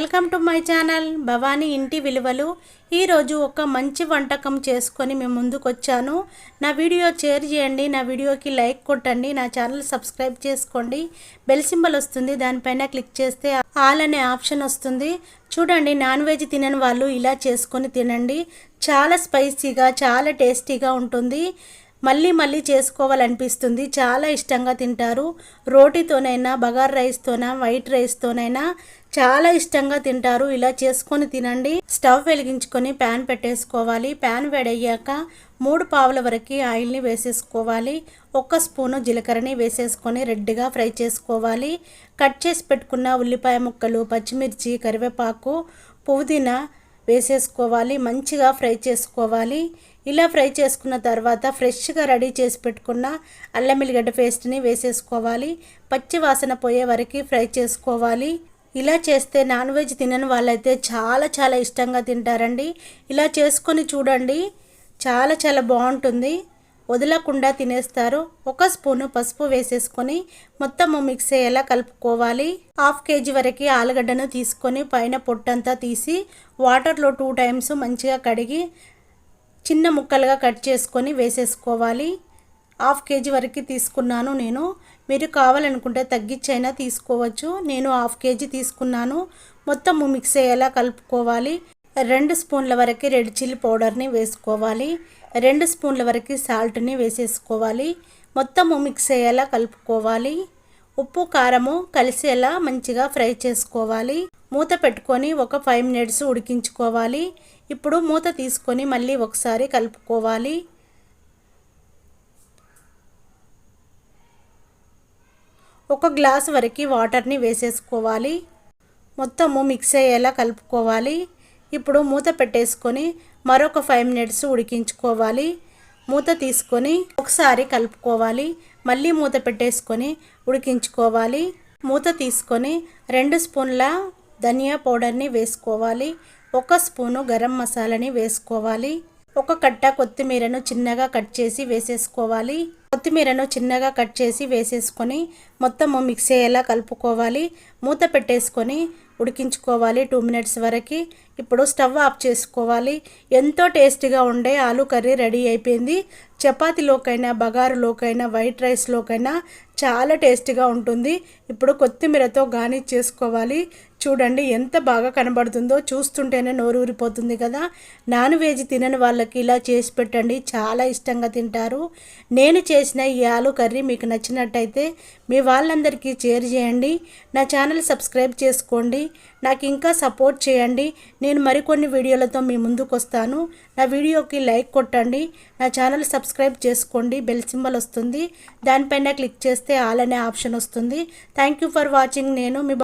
Welcome to my channel Bhavani ఇంటి విలువలు. ఈరోజు ఒక మంచి వంటకం చేసుకొని మేము ముందుకు వచ్చాను. నా వీడియో షేర్ చేయండి, నా వీడియోకి లైక్ కొట్టండి, నా ఛానల్ సబ్స్క్రైబ్ చేసుకోండి. బెల్ సింబల్ వస్తుంది, దానిపైన క్లిక్ చేస్తే ఆల్ అనే ఆప్షన్ వస్తుంది. చూడండి, నాన్ వెజ్ తినని వాళ్ళు ఇలా చేసుకొని తినండి. చాలా స్పైసీగా, చాలా టేస్టీగా ఉంటుంది. మళ్ళీ మళ్ళీ చేసుకోవాలనిపిస్తుంది. చాలా ఇష్టంగా తింటారు. రోటీతోనైనా, బగార్ రైస్తోనైనా, వైట్ రైస్తోనైనా చాలా ఇష్టంగా తింటారు. ఇలా చేసుకొని తినండి. స్టవ్ వెలిగించుకొని ప్యాన్ పెట్టేసుకోవాలి. ప్యాన్ వేడయ్యాక 3 పావుల వరకు ఆయిల్ని వేసేసుకోవాలి. 1 స్పూను జీలకర్రని వేసేసుకొని రెడ్గా ఫ్రై చేసుకోవాలి. కట్ చేసి పెట్టుకున్న ఉల్లిపాయ ముక్కలు, పచ్చిమిర్చి, కరివేపాకు, పుదీనా వేసేసుకోవాలి. మంచిగా ఫ్రై చేసుకోవాలి. ఇలా ఫ్రై చేసుకున్న తర్వాత ఫ్రెష్గా రెడీ చేసి పెట్టుకున్న అల్లం వెల్లిగడ్డ పేస్ట్ని వేసేసుకోవాలి. పచ్చి వాసన పోయే వరకు ఫ్రై చేసుకోవాలి. ఇలా చేస్తే నాన్ వెజ్ తినని వాళ్ళైతే చాలా ఇష్టంగా తింటారండి. ఇలా చేసుకొని చూడండి, చాలా బాగుంటుంది. వదలకుండా తినేస్తారు. 1 స్పూను పసుపు వేసేసుకొని మొత్తము మిక్స్ అయ్యేలా కలుపుకోవాలి. 1/2 కేజీ వరకు ఆలుగడ్డను తీసుకొని పైన పొట్టంతా తీసి వాటర్లో 2 టైమ్స్ మంచిగా కడిగి చిన్న ముక్కలుగా కట్ చేసుకొని వేసేసుకోవాలి. 1/2 కేజీ వరకు తీసుకున్నాను నేను. మీరు కావాలనుకుంటే తగ్గించైనా తీసుకోవచ్చు. నేను 1/2 కేజీ తీసుకున్నాను. మొత్తము మిక్స్ అయ్యేలా కలుపుకోవాలి. 2 స్పూన్ల వరకు రెడ్ చిల్లీ పౌడర్ని వేసుకోవాలి. 2 స్పూన్ల వరకు సాల్ట్ని వేసేసుకోవాలి. మొత్తము మిక్స్ అయ్యేలా కలుపుకోవాలి. ఉప్పు కారము కలిసేలా మంచిగా ఫ్రై చేసుకోవాలి. మూత పెట్టుకొని ఒక 5 మినిట్స్ ఉడికించుకోవాలి. ఇప్పుడు మూత తీసుకొని మళ్ళీ ఒకసారి కలుపుకోవాలి. ఒక గ్లాస్ వరకు వాటర్ని వేసేసుకోవాలి. మొత్తము మిక్స్ అయ్యేలా కలుపుకోవాలి. ఇప్పుడు మూత పెట్టేసుకొని మరొక 5 మినిట్స్ ఉడికించుకోవాలి. మూత తీసుకొని ఒకసారి కలుపుకోవాలి. మళ్ళీ మూత పెట్టేసుకొని ఉడికించుకోవాలి. మూత తీసుకొని 2 స్పూన్ల ధనియా పౌడర్ని వేసుకోవాలి. 1 స్పూను గరం మసాలాని వేసుకోవాలి. 1 కట్ట కొత్తిమీరను చిన్నగా కట్ చేసి వేసేసుకోవాలి. కొత్తిమీరను చిన్నగా కట్ చేసి వేసేసుకొని మొత్తము మిక్స్ అయ్యేలా కలుపుకోవాలి. మూత పెట్టేసుకొని ఉడికించుకోవాలి 2 మినిట్స్ వరకు. ఇప్పుడు స్టవ్ ఆఫ్ చేసుకోవాలి. ఎంతో టేస్టీగా ఉండే ఆలు కర్రీ రెడీ అయిపోయింది. చపాతీలోకైనా, బగారులోకైనా, వైట్ రైస్లోకైనా చాలా టేస్టీగా ఉంటుంది. ఇప్పుడు కొత్తిమీరతో గార్నిష్ చేసుకోవాలి. చూడండి ఎంత బాగా కనబడుతుందో, చూస్తుంటేనే నోరు ఊరిపోతుంది కదా. నాన్ వెజ్ తినని వాళ్ళకి ఇలా చేసి పెట్టండి, చాలా ఇష్టంగా తింటారు. నేను చేసిన ఈ ఆలు కర్రీ మీకు నచ్చినట్టయితే మీ వాళ్ళందరికీ షేర్ చేయండి. నా ఛానల్ సబ్స్క్రైబ్ చేసుకోండి. నాకు ఇంకా సపోర్ట్ చేయండి. నేను మరికొన్ని వీడియోలతో మీ ముందుకు వస్తాను. నా వీడియోకి లైక్ కొట్టండి, నా ఛానల్ సబ్స్క్రైబ్ చేసుకోండి. బెల్ సింబల్ వస్తుంది, దానిపైన క్లిక్ చేస్తే ఆల్ అనే ఆప్షన్ వస్తుంది. Thank you for watching. నేను మీ